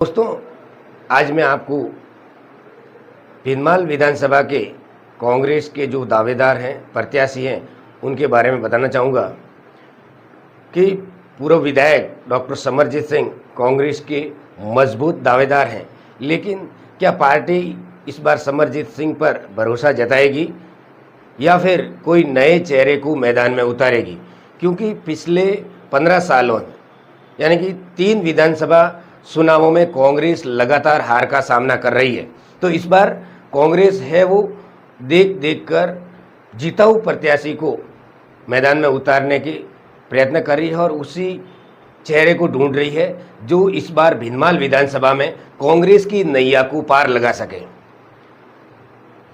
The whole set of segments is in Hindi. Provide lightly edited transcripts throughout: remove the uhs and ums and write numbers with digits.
दोस्तों, आज मैं आपको भिनमाल विधानसभा के कांग्रेस के जो दावेदार हैं, प्रत्याशी हैं, उनके बारे में बताना चाहूँगा कि पूर्व विधायक डॉक्टर समरजीत सिंह कांग्रेस के मजबूत दावेदार हैं। लेकिन क्या पार्टी इस बार समरजीत सिंह पर भरोसा जताएगी या फिर कोई नए चेहरे को मैदान में उतारेगी? क्योंकि पिछले 15 सालों यानी कि 3 विधानसभा चुनावों में कांग्रेस लगातार हार का सामना कर रही है। तो इस बार कांग्रेस है वो देख देख कर जिताऊ प्रत्याशी को मैदान में उतारने के प्रयत्न कर रही है और उसी चेहरे को ढूंढ रही है जो इस बार भिनमाल विधानसभा में कांग्रेस की नैया को पार लगा सके।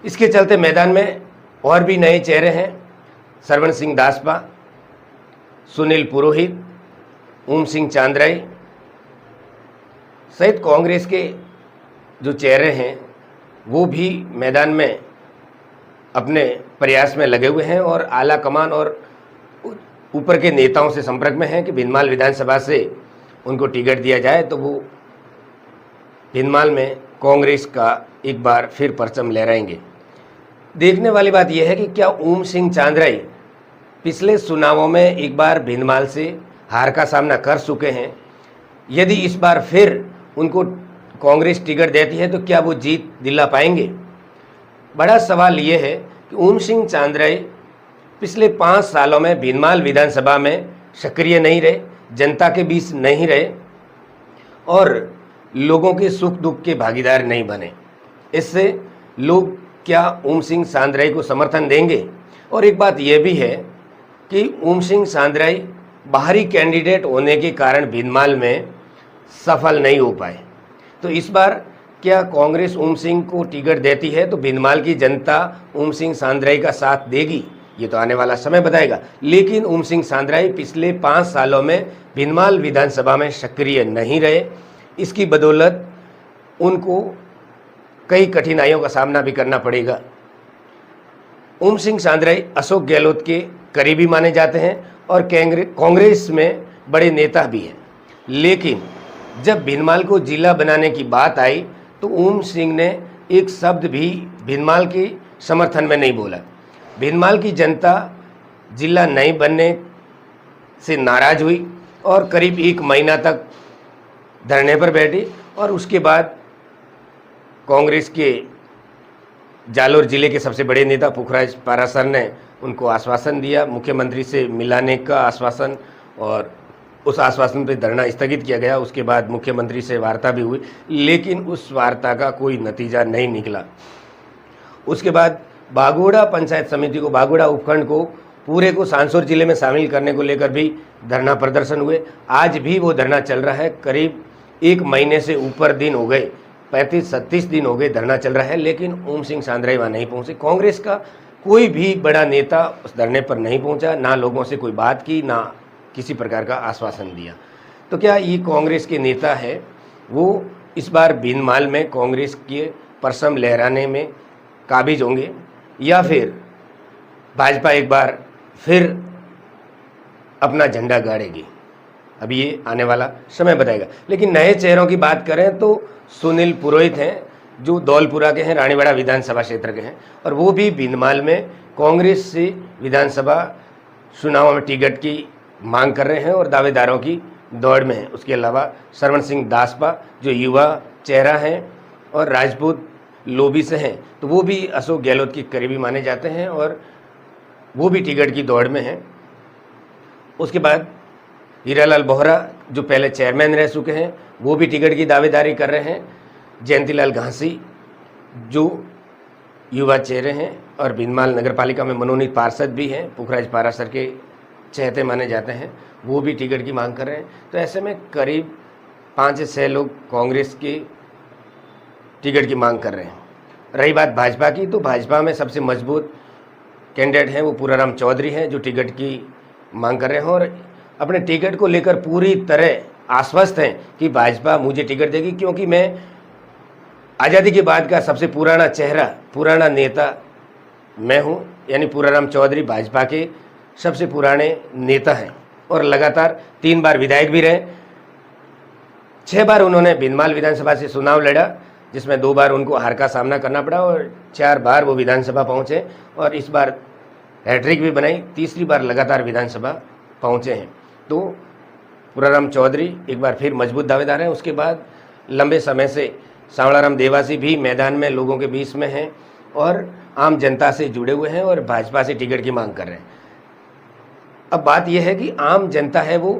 इसके चलते मैदान में और भी नए चेहरे हैं। सरवण सिंह दासपा, सुनील पुरोहित, ओम सिंह चांद्राई सहित कांग्रेस के जो चेहरे हैं वो भी मैदान में अपने प्रयास में लगे हुए हैं और आला कमान और ऊपर के नेताओं से संपर्क में हैं कि भिनमाल विधानसभा से उनको टिकट दिया जाए तो वो भिनमाल में कांग्रेस का एक बार फिर परचम लहराएंगे। देखने वाली बात यह है कि क्या ओम सिंह चांद्राई पिछले चुनावों में एक बार भिनमाल से हार का सामना कर चुके हैं। यदि इस बार फिर उनको कांग्रेस टिकट देती है तो क्या वो जीत दिला पाएंगे? बड़ा सवाल ये है कि ओम सिंह चांद्राई पिछले 5 सालों में भिनमाल विधानसभा में सक्रिय नहीं रहे, जनता के बीच नहीं रहे और लोगों के सुख दुख के भागीदार नहीं बने। इससे लोग क्या ओम सिंह चांद्राई को समर्थन देंगे? और एक बात यह भी है कि ओम सिंह चांद्राई बाहरी कैंडिडेट होने के कारण भिनमाल में सफल नहीं हो पाए। तो इस बार क्या कांग्रेस ओम सिंह को टिकट देती है तो भिनमाल की जनता ओम सिंह चांद्राई का साथ देगी? ये तो आने वाला समय बताएगा। लेकिन ओम सिंह चांद्राई पिछले 5 सालों में भिनमाल विधानसभा में सक्रिय नहीं रहे। इसकी बदौलत उनको कई कठिनाइयों का सामना भी करना पड़ेगा। ओम सिंह चांद्राई अशोक गहलोत के करीबी माने जाते हैं और कांग्रेस में बड़े नेता भी हैं। लेकिन जब भिनमाल को जिला बनाने की बात आई तो ओम सिंह ने एक शब्द भी भिनमाल के समर्थन में नहीं बोला। भिनमाल की जनता जिला नहीं बनने से नाराज हुई और करीब 1 महीना तक धरने पर बैठी और उसके बाद कांग्रेस के जालोर जिले के सबसे बड़े नेता पुखराज पारासर ने उनको आश्वासन दिया, मुख्यमंत्री से मिलाने का आश्वासन, और उस आश्वासन पर धरना स्थगित किया गया। उसके बाद मुख्यमंत्री से वार्ता भी हुई, लेकिन उस वार्ता का कोई नतीजा नहीं निकला। उसके बाद बागोड़ा पंचायत समिति को, बागोड़ा उपखंड को पूरे को सांसौर जिले में शामिल करने को लेकर भी धरना प्रदर्शन हुए। आज भी वो धरना चल रहा है। करीब 1 महीने से ऊपर दिन हो गए, 35-37 दिन हो गए धरना चल रहा है, लेकिन ओम सिंह चांद्राई वहाँ नहीं पहुँचे। कांग्रेस का कोई भी बड़ा नेता उस धरने पर नहीं पहुँचा, ना लोगों से कोई बात की, ना किसी प्रकार का आश्वासन दिया। तो क्या ये कांग्रेस के नेता है वो इस बार भिनमाल में कांग्रेस के परचम लहराने में काबिज होंगे या फिर भाजपा एक बार फिर अपना झंडा गाड़ेगी? अब ये आने वाला समय बताएगा। लेकिन नए चेहरों की बात करें तो सुनील पुरोहित हैं जो धौलपुरा के हैं, रानीवाड़ा विधानसभा क्षेत्र के हैं, और वो भी भिनमाल में कांग्रेस से विधानसभा चुनाव में टिकट की मांग कर रहे हैं और दावेदारों की दौड़ में हैं। उसके अलावा सरवण सिंह दासपा जो युवा चेहरा हैं और राजपूत लोबी से हैं, तो वो भी अशोक गहलोत के करीबी माने जाते हैं और वो भी टिकट की दौड़ में हैं। उसके बाद हीरालाल बोहरा जो पहले चेयरमैन रह चुके हैं वो भी टिकट की दावेदारी कर रहे हैं। जयंतीलाल घासी जो युवा चेहरे हैं और भिनमाल नगरपालिका में मनोनीत पार्षद भी हैं, पुखराज पारासर के चहेते माने जाते हैं, वो भी टिकट की मांग कर रहे हैं। तो ऐसे में करीब 5 से 6 लोग कांग्रेस के टिकट की मांग कर रहे हैं। रही बात भाजपा की, तो भाजपा में सबसे मजबूत कैंडिडेट हैं वो पूराराम चौधरी हैं जो टिकट की मांग कर रहे हैं और अपने टिकट को लेकर पूरी तरह आश्वस्त हैं कि भाजपा मुझे टिकट देगी, क्योंकि मैं आज़ादी के बाद का सबसे पुराना चेहरा, पुराना नेता मैं हूं। यानी पूराराम चौधरी भाजपा के सबसे पुराने नेता हैं और लगातार 3 बार विधायक भी रहे। 6 बार उन्होंने भिंदमाल विधानसभा से चुनाव लड़ा, जिसमें 2 बार उनको हार का सामना करना पड़ा और 4 बार वो विधानसभा पहुंचे और इस बार हैट्रिक भी बनाई, तीसरी बार लगातार विधानसभा पहुंचे हैं। तो पूराराम चौधरी एक बार फिर मजबूत दावेदार हैं। उसके बाद लंबे समय से सांवलाराम देवासी भी मैदान में लोगों के बीच में हैं और आम जनता से जुड़े हुए हैं और भाजपा से टिकट की मांग कर रहे हैं। अब बात यह है कि आम जनता है वो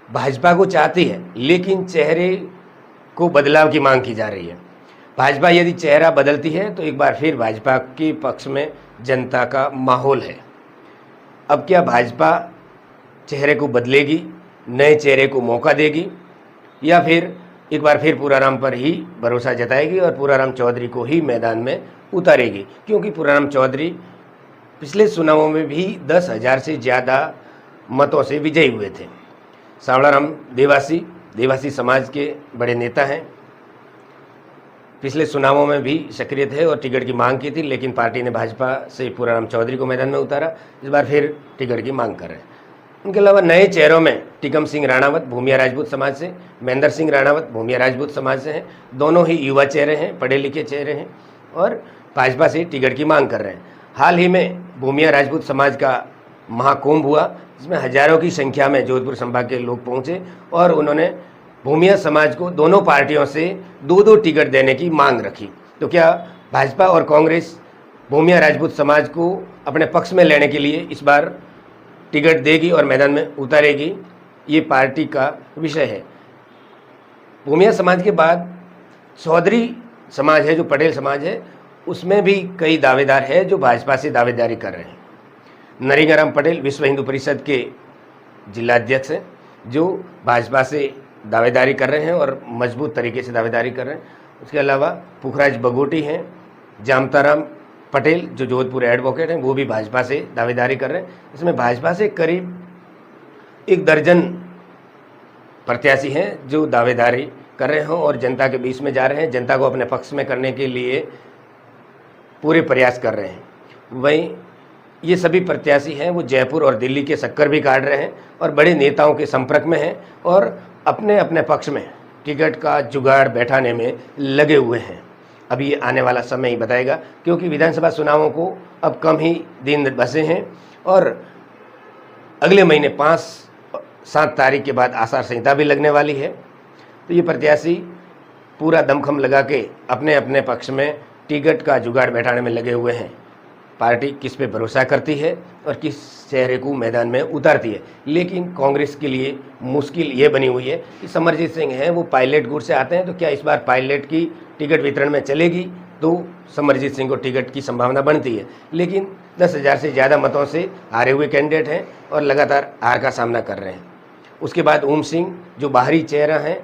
भाजपा को चाहती है, लेकिन चेहरे को बदलाव की मांग की जा रही है। भाजपा यदि चेहरा बदलती है तो एक बार फिर भाजपा के पक्ष में जनता का माहौल है। अब क्या भाजपा चेहरे को बदलेगी, नए चेहरे को मौका देगी, या फिर एक बार फिर पूराराम पर ही भरोसा जताएगी और पूराराम चौधरी को ही मैदान में उतारेगी? क्योंकि पूराराम चौधरी पिछले चुनावों में भी 10,000 से ज़्यादा मतों से विजयी हुए थे। सांवलाराम देवासी समाज के बड़े नेता हैं, पिछले चुनावों में भी सक्रिय थे और टिकट की मांग की थी, लेकिन पार्टी ने भाजपा से पूराराम चौधरी को मैदान में उतारा। इस बार फिर टिकट की मांग कर रहे हैं। उनके अलावा नए चेहरों में टिकम सिंह राणावत भूमिया राजपूत समाज से, महेंद्र सिंह राणावत भूमिया राजपूत समाज से हैं। दोनों ही युवा चेहरे हैं, पढ़े लिखे चेहरे हैं और भाजपा से टिकट की मांग कर रहे हैं। हाल ही में भूमिया राजपूत समाज का महाकुंभ हुआ, जिसमें हजारों की संख्या में जोधपुर संभाग के लोग पहुंचे और उन्होंने भूमिया समाज को दोनों पार्टियों से 2-2 टिकट देने की मांग रखी। तो क्या भाजपा और कांग्रेस भूमिया राजपूत समाज को अपने पक्ष में लेने के लिए इस बार टिकट देगी और मैदान में उतारेगी? ये पार्टी का विषय है। भूमिया समाज के बाद चौधरी समाज है, जो पटेल समाज है, उसमें भी कई दावेदार है जो भाजपा से दावेदारी कर रहे हैं। नरिंगाराम पटेल विश्व हिंदू परिषद के जिलाध्यक्ष हैं, जो भाजपा से दावेदारी कर रहे हैं और मजबूत तरीके से दावेदारी कर रहे हैं। उसके अलावा पुखराज बगोटी हैं, जामताराम पटेल जो जोधपुर एडवोकेट हैं, वो भी भाजपा से दावेदारी कर रहे हैं। इसमें भाजपा से करीब 1 दर्जन प्रत्याशी हैं जो दावेदारी कर रहे हों और जनता के बीच में जा रहे हैं, जनता को अपने पक्ष में करने के लिए पूरे प्रयास कर रहे हैं। वहीं ये सभी प्रत्याशी हैं वो जयपुर और दिल्ली के शक्कर भी काट रहे हैं और बड़े नेताओं के संपर्क में हैं और अपने अपने पक्ष में टिकट का जुगाड़ बैठाने में लगे हुए हैं। अब ये आने वाला समय ही बताएगा, क्योंकि विधानसभा चुनावों को अब कम ही दिन बचे हैं और अगले महीने 5-7 तारीख के बाद आचार संहिता भी लगने वाली है। तो ये प्रत्याशी पूरा दमखम लगा के अपने अपने पक्ष में टिकट का जुगाड़ बैठाने में लगे हुए हैं। पार्टी किस पे भरोसा करती है और किस चेहरे को मैदान में उतारती है। लेकिन कांग्रेस के लिए मुश्किल ये बनी हुई है कि समरजीत सिंह हैं वो पायलट गुट से आते हैं, तो क्या इस बार पायलट की टिकट वितरण में चलेगी तो समरजीत सिंह को टिकट की संभावना बनती है। लेकिन 10,000 से ज़्यादा मतों से हारे हुए कैंडिडेट हैं और लगातार हार का सामना कर रहे हैं। उसके बाद ओम सिंह जो बाहरी चेहरा हैं,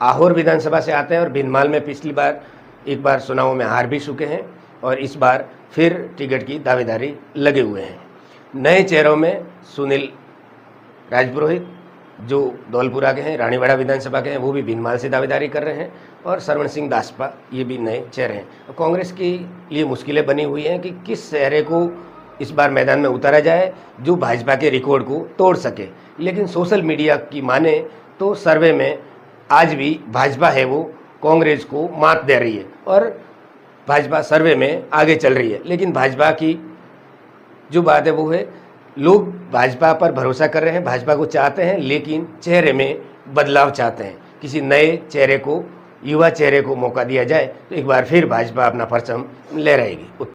आहोर विधानसभा से आते हैं और भिंदमाल में पिछली बार एक बार चुनावों में हार भी चुके हैं और इस बार फिर टिकट की दावेदारी लगे हुए हैं। नए चेहरों में सुनील राजपुरोहित जो धौलपुरा के हैं, रानीवाड़ा विधानसभा के हैं, वो भी भिंदमाल से दावेदारी कर रहे हैं और सरवण सिंह दासपा ये भी नए चेहरे हैं। और कांग्रेस के लिए मुश्किलें बनी हुई हैं कि किस चेहरे को इस बार मैदान में उतारा जाए जो भाजपा के रिकॉर्ड को तोड़ सके। लेकिन सोशल मीडिया की माने तो सर्वे में आज भी भाजपा है वो कांग्रेस को मात दे रही है और भाजपा सर्वे में आगे चल रही है। लेकिन भाजपा की जो बात है वो है, लोग भाजपा पर भरोसा कर रहे हैं, भाजपा को चाहते हैं, लेकिन चेहरे में बदलाव चाहते हैं। किसी नए चेहरे को, युवा चेहरे को मौका दिया जाए तो एक बार फिर भाजपा अपना परचम लहराएगी।